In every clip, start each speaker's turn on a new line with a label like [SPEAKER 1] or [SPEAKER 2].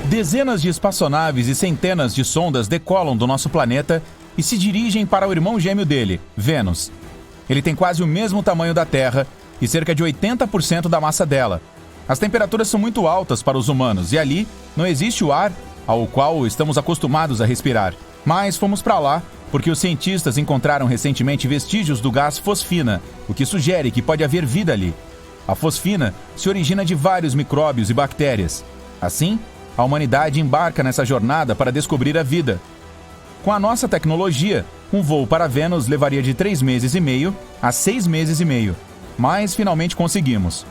[SPEAKER 1] Dezenas de espaçonaves e centenas de sondas decolam do nosso planeta e se dirigem para o irmão gêmeo dele, Vênus. Ele tem quase o mesmo tamanho da Terra e cerca de 80% da massa dela. As temperaturas são muito altas para os humanos e ali não existe o ar ao qual estamos acostumados a respirar. Mas fomos para lá porque os cientistas encontraram recentemente vestígios do gás fosfina, o que sugere que pode haver vida ali. A fosfina se origina de vários micróbios e bactérias. Assim, a humanidade embarca nessa jornada para descobrir a vida. Com a nossa tecnologia, um voo para Vênus levaria de 3 meses e meio a 6 meses e meio. Mas finalmente conseguimos.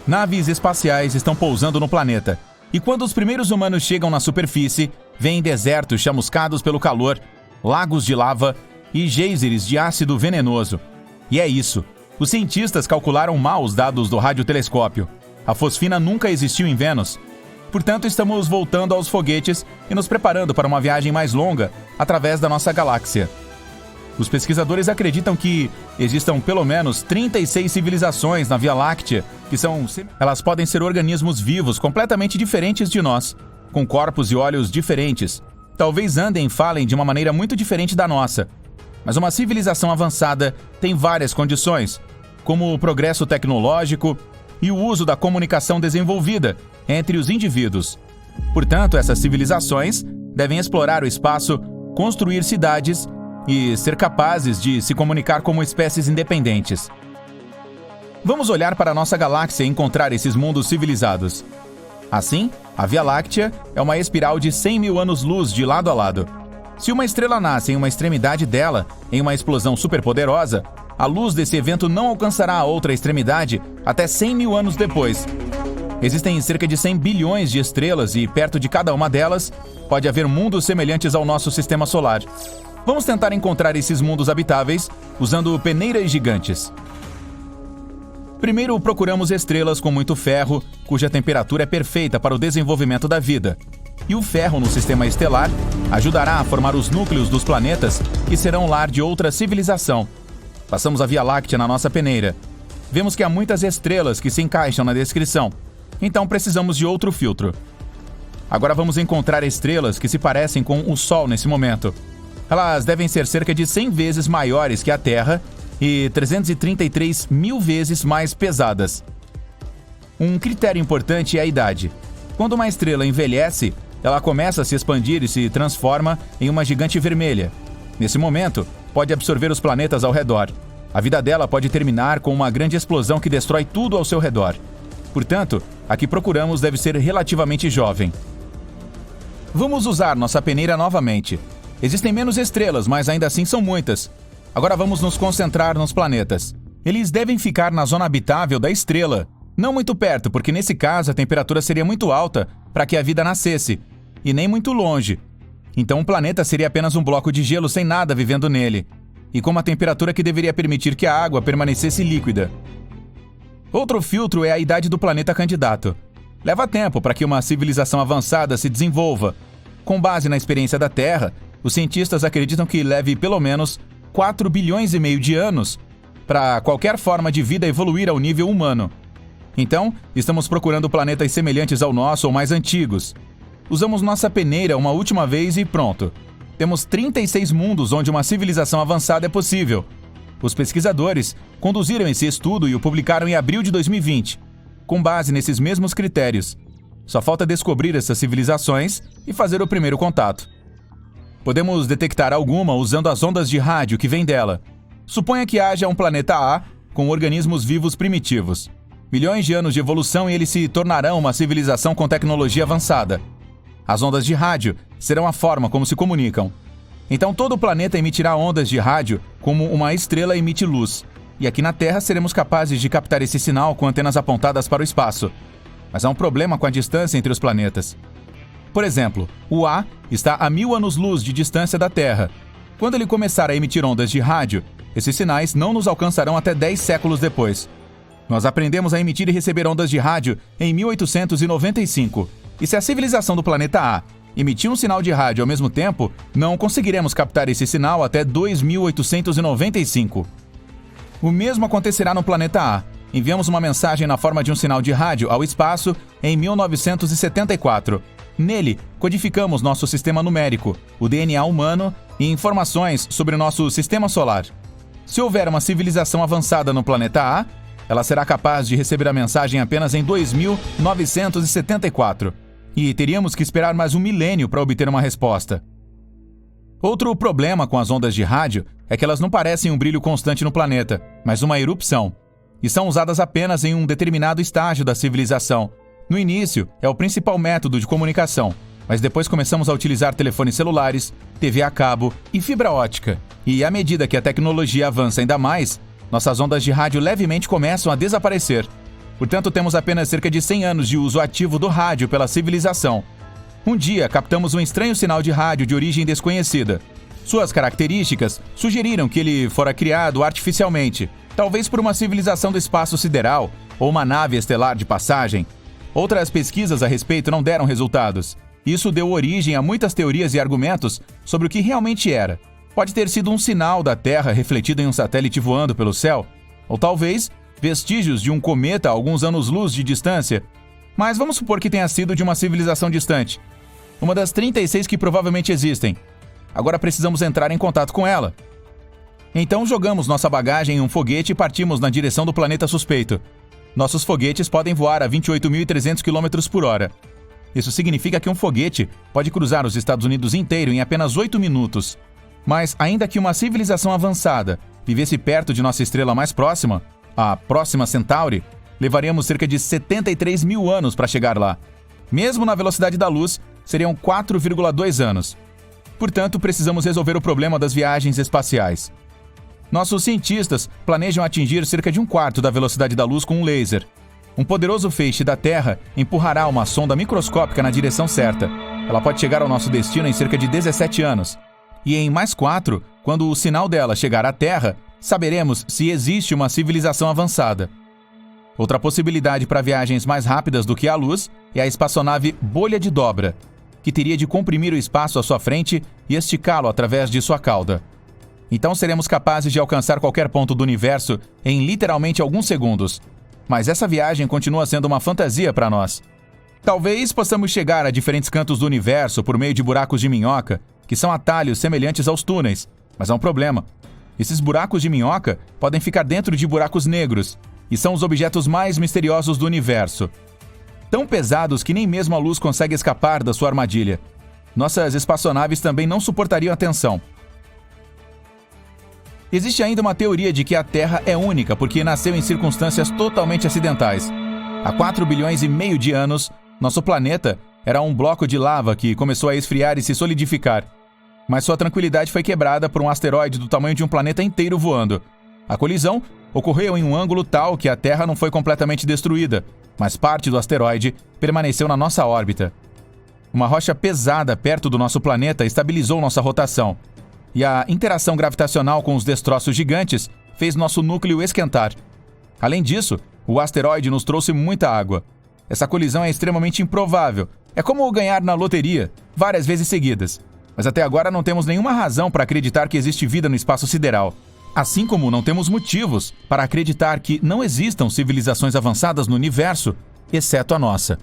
[SPEAKER 1] Naves espaciais estão pousando no planeta. E quando os primeiros humanos chegam na superfície, vêm desertos chamuscados pelo calor, lagos de lava e geysers de ácido venenoso. E é isso. Os cientistas calcularam mal os dados do radiotelescópio. A fosfina nunca existiu em Vênus. Portanto, estamos voltando aos foguetes e nos preparando para uma viagem mais longa através da nossa galáxia. Os pesquisadores acreditam que existam pelo menos 36 civilizações na Via Láctea, elas podem ser organismos vivos completamente diferentes de nós, com corpos e olhos diferentes. Talvez andem e falem de uma maneira muito diferente da nossa. Mas uma civilização avançada tem várias condições, como o progresso tecnológico e o uso da comunicação desenvolvida entre os indivíduos. Portanto, essas civilizações devem explorar o espaço, construir cidades e ser capazes de se comunicar como espécies independentes. Vamos olhar para a nossa galáxia e encontrar esses mundos civilizados. Assim, a Via Láctea é uma espiral de 100 mil anos-luz de lado a lado. Se uma estrela nasce em uma extremidade dela, em uma explosão superpoderosa, a luz desse evento não alcançará a outra extremidade até 100 mil anos depois. Existem cerca de 100 bilhões de estrelas e perto de cada uma delas pode haver mundos semelhantes ao nosso sistema solar. Vamos tentar encontrar esses mundos habitáveis usando peneiras gigantes. Primeiro, procuramos estrelas com muito ferro, cuja temperatura é perfeita para o desenvolvimento da vida. E o ferro no sistema estelar ajudará a formar os núcleos dos planetas que serão lar de outra civilização. Passamos a Via Láctea na nossa peneira. Vemos que há muitas estrelas que se encaixam na descrição, então precisamos de outro filtro. Agora vamos encontrar estrelas que se parecem com o Sol nesse momento. Elas devem ser cerca de 100 vezes maiores que a Terra e 333 mil vezes mais pesadas. Um critério importante é a idade. Quando uma estrela envelhece, ela começa a se expandir e se transforma em uma gigante vermelha. Nesse momento, pode absorver os planetas ao redor. A vida dela pode terminar com uma grande explosão que destrói tudo ao seu redor. Portanto, a que procuramos deve ser relativamente jovem. Vamos usar nossa peneira novamente. Existem menos estrelas, mas ainda assim são muitas. Agora vamos nos concentrar nos planetas. Eles devem ficar na zona habitável da estrela. Não muito perto, porque nesse caso a temperatura seria muito alta para que a vida nascesse, e nem muito longe. Então o planeta seria apenas um bloco de gelo sem nada vivendo nele, e com uma temperatura que deveria permitir que a água permanecesse líquida. Outro filtro é a idade do planeta candidato. Leva tempo para que uma civilização avançada se desenvolva. Com base na experiência da Terra, os cientistas acreditam que leve pelo menos 4 bilhões e meio de anos para qualquer forma de vida evoluir ao nível humano. Então, estamos procurando planetas semelhantes ao nosso ou mais antigos. Usamos nossa peneira uma última vez e pronto. Temos 36 mundos onde uma civilização avançada é possível. Os pesquisadores conduziram esse estudo e o publicaram em abril de 2020, com base nesses mesmos critérios. Só falta descobrir essas civilizações e fazer o primeiro contato. Podemos detectar alguma usando as ondas de rádio que vêm dela. Suponha que haja um planeta A com organismos vivos primitivos. Milhões de anos de evolução e eles se tornarão uma civilização com tecnologia avançada. As ondas de rádio serão a forma como se comunicam. Então todo o planeta emitirá ondas de rádio como uma estrela emite luz. E aqui na Terra seremos capazes de captar esse sinal com antenas apontadas para o espaço. Mas há um problema com a distância entre os planetas. Por exemplo, o A está a 1000 anos-luz de distância da Terra. Quando ele começar a emitir ondas de rádio, esses sinais não nos alcançarão até 10 séculos depois. Nós aprendemos a emitir e receber ondas de rádio em 1895. E se a civilização do planeta A emitir um sinal de rádio ao mesmo tempo, não conseguiremos captar esse sinal até 2895. O mesmo acontecerá no planeta A. Enviamos uma mensagem na forma de um sinal de rádio ao espaço em 1974. Nele, codificamos nosso sistema numérico, o DNA humano e informações sobre o nosso sistema solar. Se houver uma civilização avançada no planeta A, ela será capaz de receber a mensagem apenas em 2974. E teríamos que esperar mais um milênio para obter uma resposta. Outro problema com as ondas de rádio é que elas não parecem um brilho constante no planeta, mas uma erupção. E são usadas apenas em um determinado estágio da civilização. No início, é o principal método de comunicação, mas depois começamos a utilizar telefones celulares, TV a cabo e fibra ótica. E à medida que a tecnologia avança ainda mais, nossas ondas de rádio levemente começam a desaparecer. Portanto, temos apenas cerca de 100 anos de uso ativo do rádio pela civilização. Um dia, captamos um estranho sinal de rádio de origem desconhecida. Suas características sugeriram que ele fora criado artificialmente, talvez por uma civilização do espaço sideral ou uma nave estelar de passagem. Outras pesquisas a respeito não deram resultados. Isso deu origem a muitas teorias e argumentos sobre o que realmente era. Pode ter sido um sinal da Terra refletido em um satélite voando pelo céu, ou talvez vestígios de um cometa a alguns anos-luz de distância. Mas vamos supor que tenha sido de uma civilização distante. Uma das 36 que provavelmente existem. Agora precisamos entrar em contato com ela. Então jogamos nossa bagagem em um foguete e partimos na direção do planeta suspeito. Nossos foguetes podem voar a 28.300 km por hora. Isso significa que um foguete pode cruzar os Estados Unidos inteiro em apenas 8 minutos. Mas ainda que uma civilização avançada vivesse perto de nossa estrela mais próxima, a Próxima Centauri, levaríamos cerca de 73 mil anos para chegar lá. Mesmo na velocidade da luz, seriam 4,2 anos. Portanto, precisamos resolver o problema das viagens espaciais. Nossos cientistas planejam atingir cerca de 1/4 da velocidade da luz com um laser. Um poderoso feixe da Terra empurrará uma sonda microscópica na direção certa. Ela pode chegar ao nosso destino em cerca de 17 anos. E em mais 4, quando o sinal dela chegar à Terra, saberemos se existe uma civilização avançada. Outra possibilidade para viagens mais rápidas do que a luz é a espaçonave Bolha de Dobra, que teria de comprimir o espaço à sua frente e esticá-lo através de sua cauda. Então seremos capazes de alcançar qualquer ponto do universo em literalmente alguns segundos. Mas essa viagem continua sendo uma fantasia para nós. Talvez possamos chegar a diferentes cantos do universo por meio de buracos de minhoca, que são atalhos semelhantes aos túneis. Mas há um problema. Esses buracos de minhoca podem ficar dentro de buracos negros, e são os objetos mais misteriosos do universo. Tão pesados que nem mesmo a luz consegue escapar da sua armadilha. Nossas espaçonaves também não suportariam a tensão. Existe ainda uma teoria de que a Terra é única porque nasceu em circunstâncias totalmente acidentais. Há 4,5 bilhões de anos, nosso planeta era um bloco de lava que começou a esfriar e se solidificar. Mas sua tranquilidade foi quebrada por um asteroide do tamanho de um planeta inteiro voando. A colisão ocorreu em um ângulo tal que a Terra não foi completamente destruída, mas parte do asteroide permaneceu na nossa órbita. Uma rocha pesada perto do nosso planeta estabilizou nossa rotação. E a interação gravitacional com os destroços gigantes fez nosso núcleo esquentar. Além disso, o asteroide nos trouxe muita água. Essa colisão é extremamente improvável. É como ganhar na loteria, várias vezes seguidas. Mas até agora não temos nenhuma razão para acreditar que existe vida no espaço sideral. Assim como não temos motivos para acreditar que não existam civilizações avançadas no universo, exceto a nossa.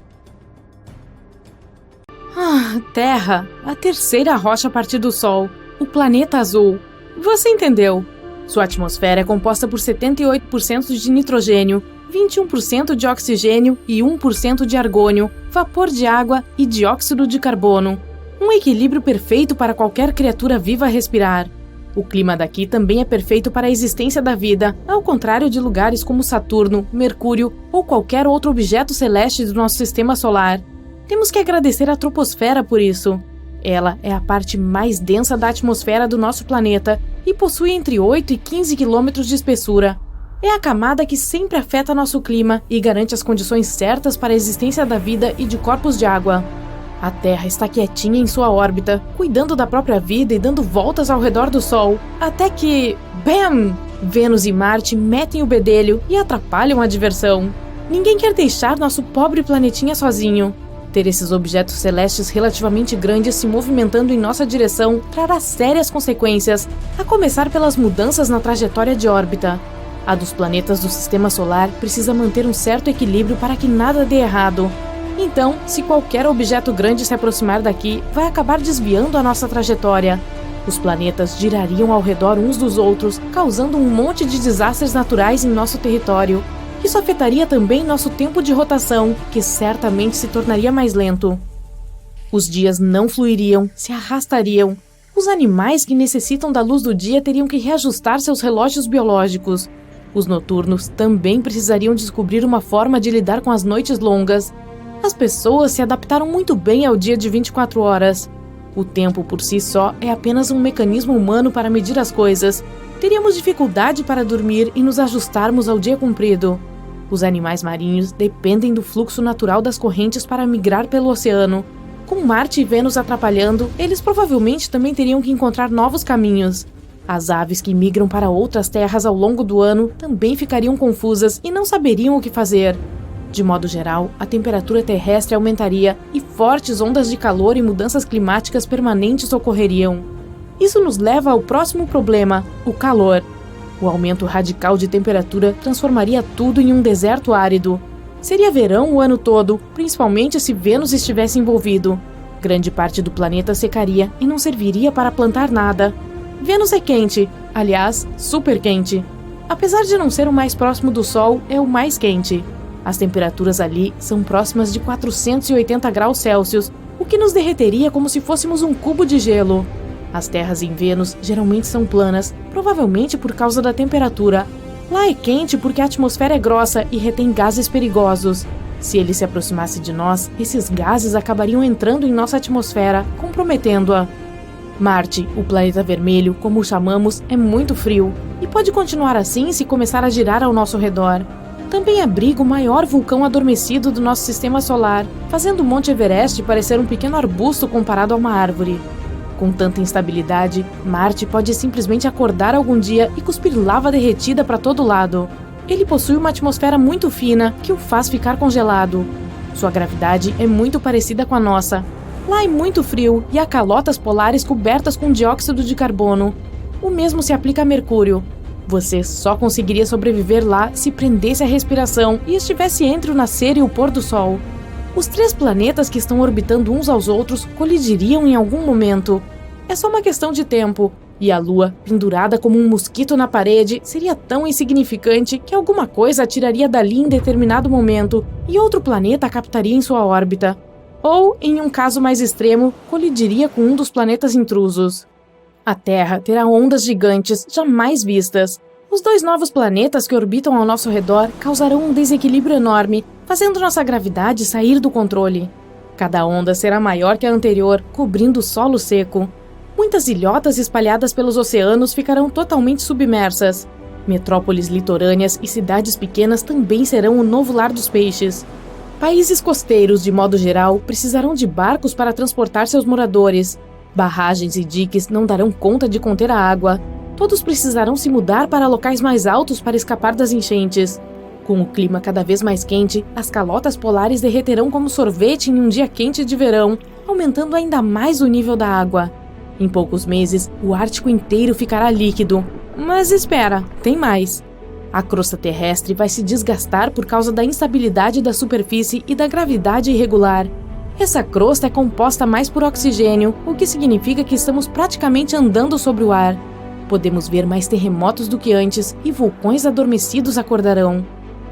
[SPEAKER 2] Terra, a terceira rocha a partir do Sol. O planeta azul. Você entendeu? Sua atmosfera é composta por 78% de nitrogênio, 21% de oxigênio e 1% de argônio, vapor de água e dióxido de carbono. Um equilíbrio perfeito para qualquer criatura viva respirar. O clima daqui também é perfeito para a existência da vida, ao contrário de lugares como Saturno, Mercúrio ou qualquer outro objeto celeste do nosso sistema solar. Temos que agradecer à troposfera por isso. Ela é a parte mais densa da atmosfera do nosso planeta e possui entre 8 e 15 quilômetros de espessura. É a camada que sempre afeta nosso clima e garante as condições certas para a existência da vida e de corpos de água. A Terra está quietinha em sua órbita, cuidando da própria vida e dando voltas ao redor do Sol, até que... BAM! Vênus e Marte metem o bedelho e atrapalham a diversão. Ninguém quer deixar nosso pobre planetinha sozinho. Ter esses objetos celestes relativamente grandes se movimentando em nossa direção trará sérias consequências, a começar pelas mudanças na trajetória de órbita. A dos planetas do Sistema Solar precisa manter um certo equilíbrio para que nada dê errado. Então, se qualquer objeto grande se aproximar daqui, vai acabar desviando a nossa trajetória. Os planetas girariam ao redor uns dos outros, causando um monte de desastres naturais em nosso território. Isso afetaria também nosso tempo de rotação, que certamente se tornaria mais lento. Os dias não fluiriam, se arrastariam. Os animais que necessitam da luz do dia teriam que reajustar seus relógios biológicos. Os noturnos também precisariam descobrir uma forma de lidar com as noites longas. As pessoas se adaptaram muito bem ao dia de 24 horas. O tempo por si só é apenas um mecanismo humano para medir as coisas. Teríamos dificuldade para dormir e nos ajustarmos ao dia comprido. Os animais marinhos dependem do fluxo natural das correntes para migrar pelo oceano. Com Marte e Vênus atrapalhando, eles provavelmente também teriam que encontrar novos caminhos. As aves que migram para outras terras ao longo do ano também ficariam confusas e não saberiam o que fazer. De modo geral, a temperatura terrestre aumentaria e fortes ondas de calor e mudanças climáticas permanentes ocorreriam. Isso nos leva ao próximo problema, o calor. O aumento radical de temperatura transformaria tudo em um deserto árido. Seria verão o ano todo, principalmente se Vênus estivesse envolvido. Grande parte do planeta secaria e não serviria para plantar nada. Vênus é quente, aliás, super quente. Apesar de não ser o mais próximo do Sol, é o mais quente. As temperaturas ali são próximas de 480 graus Celsius, o que nos derreteria como se fôssemos um cubo de gelo. As terras em Vênus geralmente são planas, provavelmente por causa da temperatura. Lá é quente porque a atmosfera é grossa e retém gases perigosos. Se ele se aproximasse de nós, esses gases acabariam entrando em nossa atmosfera, comprometendo-a. Marte, o planeta vermelho, como o chamamos, é muito frio e pode continuar assim se começar a girar ao nosso redor. Também abriga o maior vulcão adormecido do nosso sistema solar, fazendo o Monte Everest parecer um pequeno arbusto comparado a uma árvore. Com tanta instabilidade, Marte pode simplesmente acordar algum dia e cuspir lava derretida para todo lado. Ele possui uma atmosfera muito fina que o faz ficar congelado. Sua gravidade é muito parecida com a nossa. Lá é muito frio e há calotas polares cobertas com dióxido de carbono. O mesmo se aplica a Mercúrio. Você só conseguiria sobreviver lá se prendesse a respiração e estivesse entre o nascer e o pôr do sol. Os 3 planetas que estão orbitando uns aos outros colidiriam em algum momento. É só uma questão de tempo. E a Lua, pendurada como um mosquito na parede, seria tão insignificante que alguma coisa atiraria dali em determinado momento e outro planeta a captaria em sua órbita. Ou, em um caso mais extremo, colidiria com um dos planetas intrusos. A Terra terá ondas gigantes jamais vistas. Os 2 novos planetas que orbitam ao nosso redor causarão um desequilíbrio enorme, fazendo nossa gravidade sair do controle. Cada onda será maior que a anterior, cobrindo o solo seco. Muitas ilhotas espalhadas pelos oceanos ficarão totalmente submersas. Metrópoles litorâneas e cidades pequenas também serão o novo lar dos peixes. Países costeiros, de modo geral, precisarão de barcos para transportar seus moradores. Barragens e diques não darão conta de conter a água. Todos precisarão se mudar para locais mais altos para escapar das enchentes. Com o clima cada vez mais quente, as calotas polares derreterão como sorvete em um dia quente de verão, aumentando ainda mais o nível da água. Em poucos meses, o Ártico inteiro ficará líquido. Mas espera, tem mais. A crosta terrestre vai se desgastar por causa da instabilidade da superfície e da gravidade irregular. Essa crosta é composta mais por oxigênio, o que significa que estamos praticamente andando sobre o ar. Podemos ver mais terremotos do que antes e vulcões adormecidos acordarão.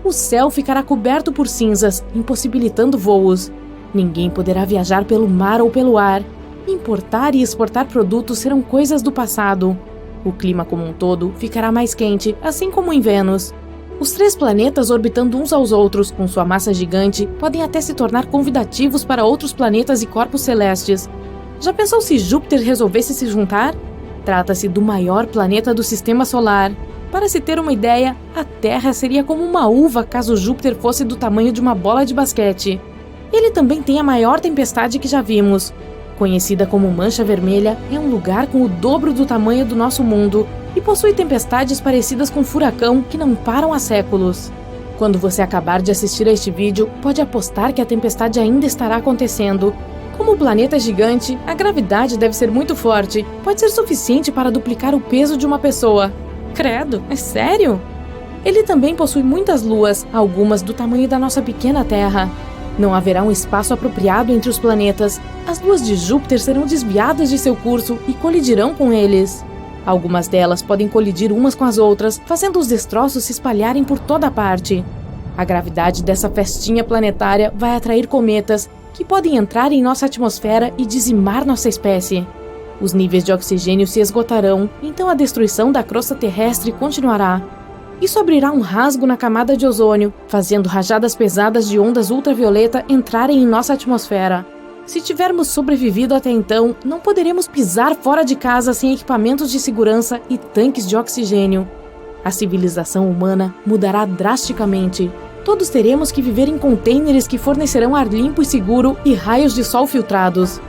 [SPEAKER 2] O céu ficará coberto por cinzas, impossibilitando voos. Ninguém poderá viajar pelo mar ou pelo ar. Importar e exportar produtos serão coisas do passado. O clima como um todo ficará mais quente, assim como em Vênus. Os 3 planetas orbitando uns aos outros com sua massa gigante podem até se tornar convidativos para outros planetas e corpos celestes. Já pensou se Júpiter resolvesse se juntar? Trata-se do maior planeta do Sistema Solar. Para se ter uma ideia, a Terra seria como uma uva caso Júpiter fosse do tamanho de uma bola de basquete. Ele também tem a maior tempestade que já vimos. Conhecida como Mancha Vermelha, é um lugar com o dobro do tamanho do nosso mundo e possui tempestades parecidas com furacão que não param há séculos. Quando você acabar de assistir a este vídeo, pode apostar que a tempestade ainda estará acontecendo. Como o planeta é gigante, a gravidade deve ser muito forte, pode ser suficiente para duplicar o peso de uma pessoa. Credo, é sério? Ele também possui muitas luas, algumas do tamanho da nossa pequena Terra. Não haverá um espaço apropriado entre os planetas. As luas de Júpiter serão desviadas de seu curso e colidirão com eles. Algumas delas podem colidir umas com as outras, fazendo os destroços se espalharem por toda parte. A gravidade dessa festinha planetária vai atrair cometas, que podem entrar em nossa atmosfera e dizimar nossa espécie. Os níveis de oxigênio se esgotarão, então a destruição da crosta terrestre continuará. Isso abrirá um rasgo na camada de ozônio, fazendo rajadas pesadas de ondas ultravioleta entrarem em nossa atmosfera. Se tivermos sobrevivido até então, não poderemos pisar fora de casa sem equipamentos de segurança e tanques de oxigênio. A civilização humana mudará drasticamente. Todos teremos que viver em contêineres que fornecerão ar limpo e seguro e raios de sol filtrados.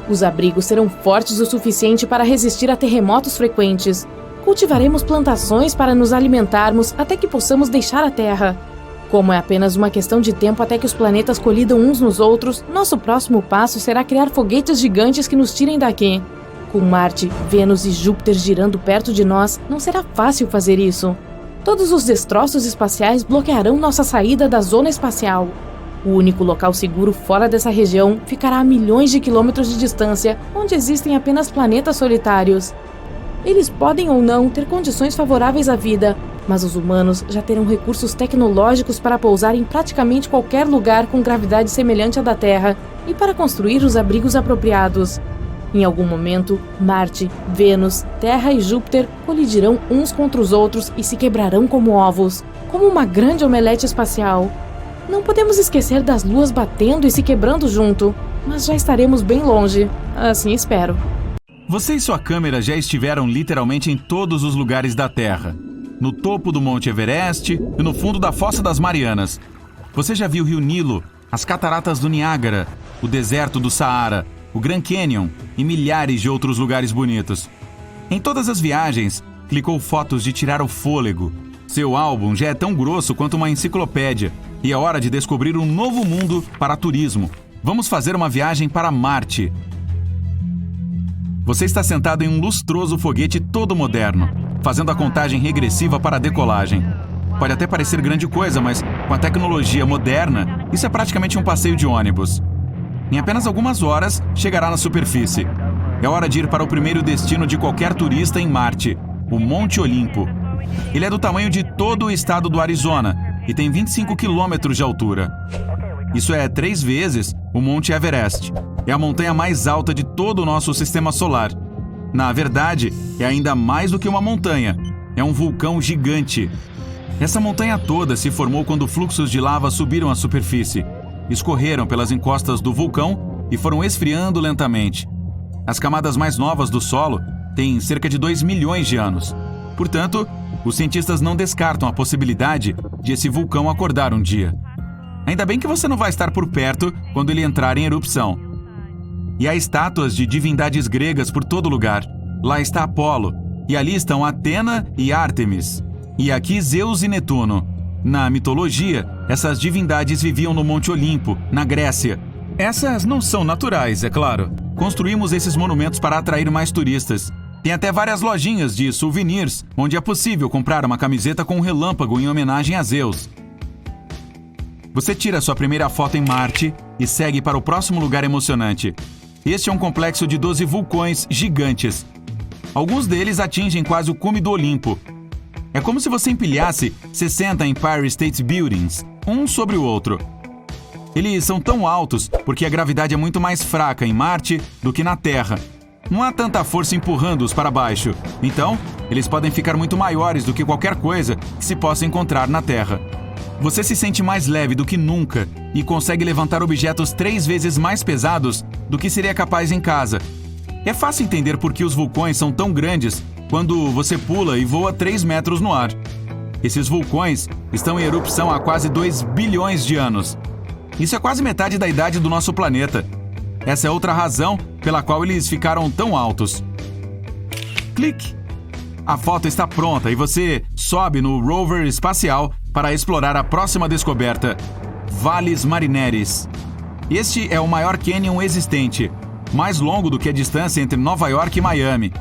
[SPEAKER 2] Os abrigos serão fortes o suficiente para resistir a terremotos frequentes. Cultivaremos plantações para nos alimentarmos até que possamos deixar a Terra. Como é apenas uma questão de tempo até que os planetas colidam uns nos outros, nosso próximo passo será criar foguetes gigantes que nos tirem daqui. Com Marte, Vênus e Júpiter girando perto de nós, não será fácil fazer isso. Todos os destroços espaciais bloquearão nossa saída da zona espacial. O único local seguro fora dessa região ficará a milhões de quilômetros de distância, onde existem apenas planetas solitários. Eles podem ou não ter condições favoráveis à vida, mas os humanos já terão recursos tecnológicos para pousar em praticamente qualquer lugar com gravidade semelhante à da Terra e para construir os abrigos apropriados. Em algum momento, Marte, Vênus, Terra e Júpiter colidirão uns contra os outros e se quebrarão como ovos, como uma grande omelete espacial. Não podemos esquecer das luas batendo e se quebrando junto, mas já estaremos bem longe, assim espero.
[SPEAKER 1] Você e sua câmera já estiveram literalmente em todos os lugares da Terra. No topo do Monte Everest e no fundo da Fossa das Marianas. Você já viu o Rio Nilo, as Cataratas do Niágara, o deserto do Saara, o Grand Canyon e milhares de outros lugares bonitos. Em todas as viagens, clicou fotos de tirar o fôlego. Seu álbum já é tão grosso quanto uma enciclopédia e é hora de descobrir um novo mundo para turismo. Vamos fazer uma viagem para Marte. Você está sentado em um lustroso foguete todo moderno, fazendo a contagem regressiva para a decolagem. Pode até parecer grande coisa, mas com a tecnologia moderna, isso é praticamente um passeio de ônibus. Em apenas algumas horas, chegará na superfície. É hora de ir para o primeiro destino de qualquer turista em Marte, o Monte Olimpo. Ele é do tamanho de todo o estado do Arizona e tem 25 quilômetros de altura. Isso é 3 vezes o Monte Everest. É a montanha mais alta de todo o nosso sistema solar. Na verdade, é ainda mais do que uma montanha. É um vulcão gigante. Essa montanha toda se formou quando fluxos de lava subiram à superfície, escorreram pelas encostas do vulcão e foram esfriando lentamente. As camadas mais novas do solo têm cerca de 2 milhões de anos. Portanto, os cientistas não descartam a possibilidade de esse vulcão acordar um dia. Ainda bem que você não vai estar por perto quando ele entrar em erupção. E há estátuas de divindades gregas por todo lugar. Lá está Apolo, e ali estão Atena e Ártemis. E aqui Zeus e Netuno. Na mitologia, essas divindades viviam no Monte Olimpo, na Grécia. Essas não são naturais, é claro. Construímos esses monumentos para atrair mais turistas. Tem até várias lojinhas de souvenirs, onde é possível comprar uma camiseta com um relâmpago em homenagem a Zeus. Você tira sua primeira foto em Marte e segue para o próximo lugar emocionante. Este é um complexo de 12 vulcões gigantes. Alguns deles atingem quase o cume do Olimpo. É como se você empilhasse 60 Empire State Buildings, um sobre o outro. Eles são tão altos porque a gravidade é muito mais fraca em Marte do que na Terra. Não há tanta força empurrando-os para baixo, então eles podem ficar muito maiores do que qualquer coisa que se possa encontrar na Terra. Você se sente mais leve do que nunca e consegue levantar objetos 3 vezes mais pesados do que seria capaz em casa. É fácil entender por que os vulcões são tão grandes quando você pula e voa 3 metros no ar. Esses vulcões estão em erupção há quase 2 bilhões de anos. Isso é quase metade da idade do nosso planeta. Essa é outra razão pela qual eles ficaram tão altos. Clique! A foto está pronta e você sobe no rover espacial para explorar a próxima descoberta, Valles Marineris. Este é o maior cânion existente, mais longo do que a distância entre Nova York e Miami,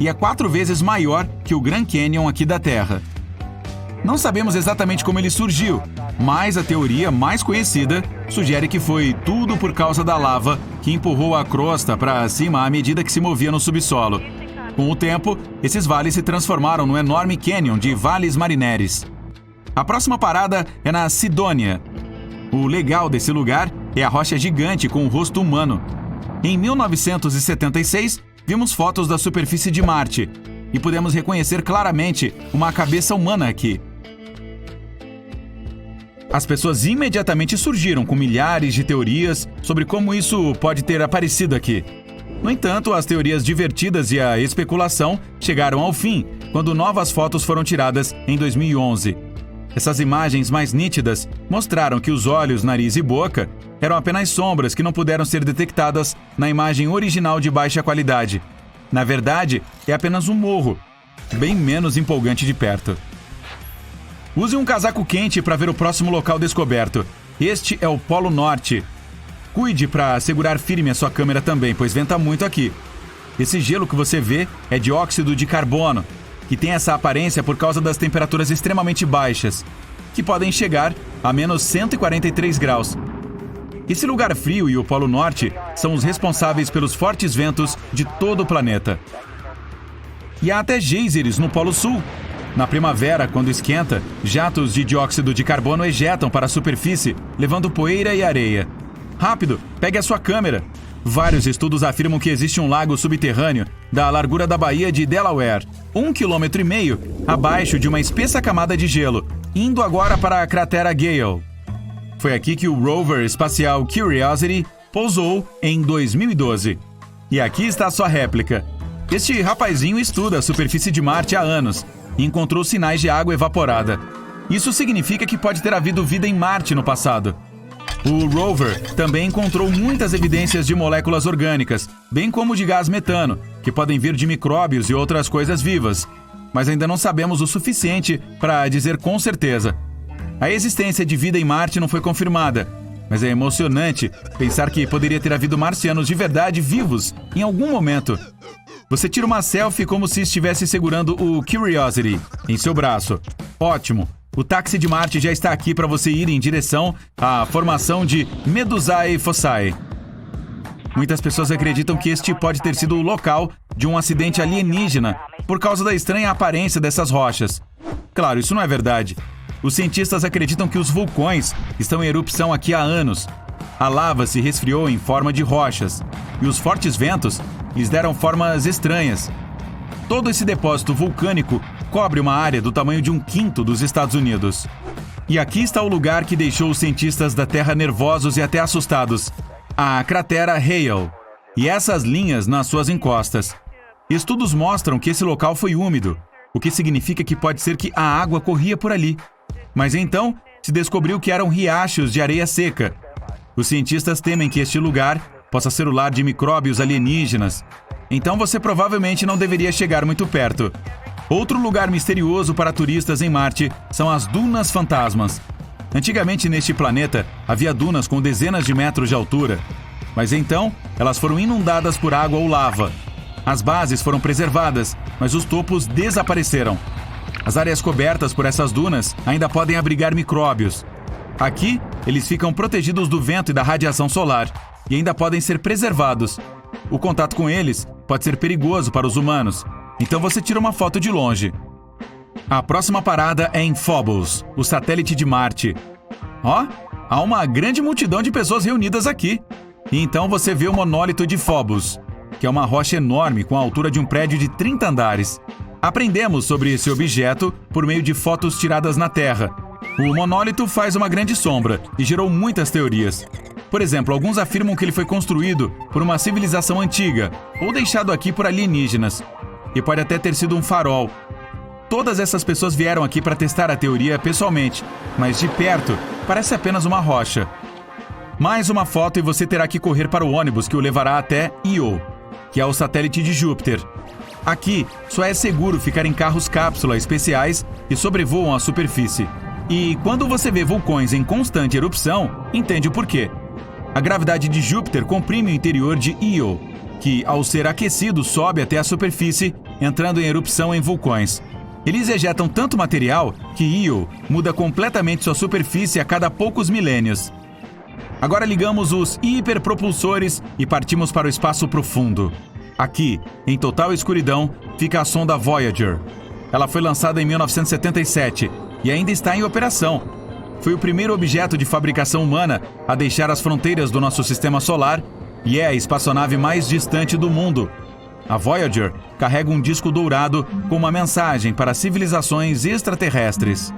[SPEAKER 1] e é 4 vezes maior que o Grand Canyon aqui da Terra. Não sabemos exatamente como ele surgiu, mas a teoria mais conhecida sugere que foi tudo por causa da lava que empurrou a crosta para cima à medida que se movia no subsolo. Com o tempo, esses vales se transformaram no enorme cânion de Valles Marineris. A próxima parada é na Sidônia. O legal desse lugar é a rocha gigante com o rosto humano. Em 1976, vimos fotos da superfície de Marte e pudemos reconhecer claramente uma cabeça humana aqui. As pessoas imediatamente surgiram com milhares de teorias sobre como isso pode ter aparecido aqui. No entanto, as teorias divertidas e a especulação chegaram ao fim quando novas fotos foram tiradas em 2011. Essas imagens mais nítidas mostraram que os olhos, nariz e boca eram apenas sombras que não puderam ser detectadas na imagem original de baixa qualidade. Na verdade, é apenas um morro, bem menos empolgante de perto. Use um casaco quente para ver o próximo local descoberto. Este é o Polo Norte. Cuide para segurar firme a sua câmera também, pois venta muito aqui. Esse gelo que você vê é dióxido de carbono, que tem essa aparência por causa das temperaturas extremamente baixas, que podem chegar a menos 143 graus. Esse lugar frio e o Polo Norte são os responsáveis pelos fortes ventos de todo o planeta. E há até geysers no Polo Sul. Na primavera, quando esquenta, jatos de dióxido de carbono ejetam para a superfície, levando poeira e areia. Rápido, pegue a sua câmera. Vários estudos afirmam que existe um lago subterrâneo da largura da Baía de Delaware, 1,5 km abaixo de uma espessa camada de gelo, indo agora para a cratera Gale. Foi aqui que o rover espacial Curiosity pousou em 2012. E aqui está a sua réplica. Este rapazinho estuda a superfície de Marte há anos e encontrou sinais de água evaporada. Isso significa que pode ter havido vida em Marte no passado. O rover também encontrou muitas evidências de moléculas orgânicas, bem como de gás metano, que podem vir de micróbios e outras coisas vivas. Mas ainda não sabemos o suficiente para dizer com certeza. A existência de vida em Marte não foi confirmada, mas é emocionante pensar que poderia ter havido marcianos de verdade vivos em algum momento. Você tira uma selfie como se estivesse segurando o Curiosity em seu braço. Ótimo! O táxi de Marte já está aqui para você ir em direção à formação de Medusae Fossae. Muitas pessoas acreditam que este pode ter sido o local de um acidente alienígena por causa da estranha aparência dessas rochas. Claro, isso não é verdade. Os cientistas acreditam que os vulcões estão em erupção aqui há anos. A lava se resfriou em forma de rochas e os fortes ventos lhes deram formas estranhas. Todo esse depósito vulcânico cobre uma área do tamanho de 1/5 dos Estados Unidos. E aqui está o lugar que deixou os cientistas da Terra nervosos e até assustados: a cratera Hale. E essas linhas nas suas encostas. Estudos mostram que esse local foi úmido, o que significa que pode ser que a água corria por ali. Mas então se descobriu que eram riachos de areia seca. Os cientistas temem que este lugar possa ser o lar de micróbios alienígenas. Então você provavelmente não deveria chegar muito perto. Outro lugar misterioso para turistas em Marte são as Dunas Fantasmas. Antigamente neste planeta havia dunas com dezenas de metros de altura. Mas então elas foram inundadas por água ou lava. As bases foram preservadas, mas os topos desapareceram. As áreas cobertas por essas dunas ainda podem abrigar micróbios. Aqui, eles ficam protegidos do vento e da radiação solar e ainda podem ser preservados. O contato com eles pode ser perigoso para os humanos, então você tira uma foto de longe. A próxima parada é em Phobos, o satélite de Marte. Ó, há uma grande multidão de pessoas reunidas aqui. E então você vê o monólito de Phobos, que é uma rocha enorme com a altura de um prédio de 30 andares. Aprendemos sobre esse objeto por meio de fotos tiradas na Terra. O monólito faz uma grande sombra e gerou muitas teorias. Por exemplo, alguns afirmam que ele foi construído por uma civilização antiga ou deixado aqui por alienígenas. E pode até ter sido um farol. Todas essas pessoas vieram aqui para testar a teoria pessoalmente, mas de perto parece apenas uma rocha. Mais uma foto e você terá que correr para o ônibus que o levará até Io, que é o satélite de Júpiter. Aqui, só é seguro ficar em carros cápsula especiais que sobrevoam a superfície. E quando você vê vulcões em constante erupção, entende o porquê. A gravidade de Júpiter comprime o interior de Io, que, ao ser aquecido, sobe até a superfície, entrando em erupção em vulcões. Eles ejetam tanto material que Io muda completamente sua superfície a cada poucos milênios. Agora ligamos os hiperpropulsores e partimos para o espaço profundo. Aqui, em total escuridão, fica a sonda Voyager. Ela foi lançada em 1977 e ainda está em operação. Foi o primeiro objeto de fabricação humana a deixar as fronteiras do nosso sistema solar e é a espaçonave mais distante do mundo. A Voyager carrega um disco dourado com uma mensagem para civilizações extraterrestres.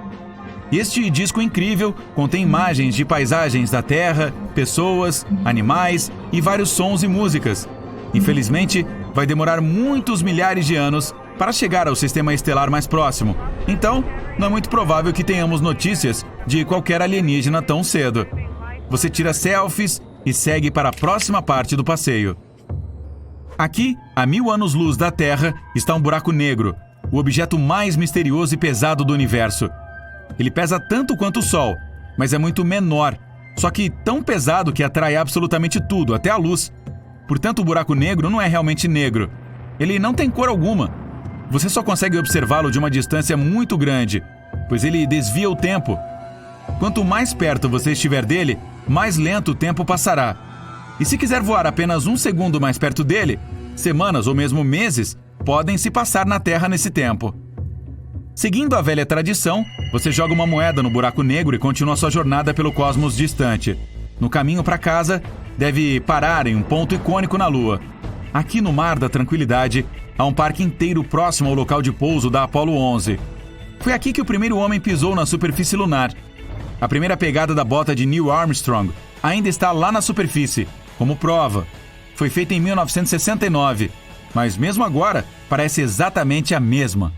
[SPEAKER 1] Este disco incrível contém imagens de paisagens da Terra, pessoas, animais e vários sons e músicas. Infelizmente, vai demorar muitos milhares de anos para chegar ao sistema estelar mais próximo. Então, não é muito provável que tenhamos notícias de qualquer alienígena tão cedo. Você tira selfies e segue para a próxima parte do passeio. Aqui, a 1000 anos-luz da Terra, está um buraco negro, o objeto mais misterioso e pesado do universo. Ele pesa tanto quanto o Sol, mas é muito menor, só que tão pesado que atrai absolutamente tudo, até a luz. Portanto, o buraco negro não é realmente negro. Ele não tem cor alguma. Você só consegue observá-lo de uma distância muito grande, pois ele desvia o tempo. Quanto mais perto você estiver dele, mais lento o tempo passará. E se quiser voar apenas um segundo mais perto dele, semanas ou mesmo meses podem se passar na Terra nesse tempo. Seguindo a velha tradição, você joga uma moeda no buraco negro e continua sua jornada pelo cosmos distante. No caminho para casa, deve parar em um ponto icônico na Lua. Aqui no Mar da Tranquilidade, há um parque inteiro próximo ao local de pouso da Apollo 11. Foi aqui que o primeiro homem pisou na superfície lunar. A primeira pegada da bota de Neil Armstrong ainda está lá na superfície, como prova. Foi feita em 1969, mas mesmo agora parece exatamente a mesma.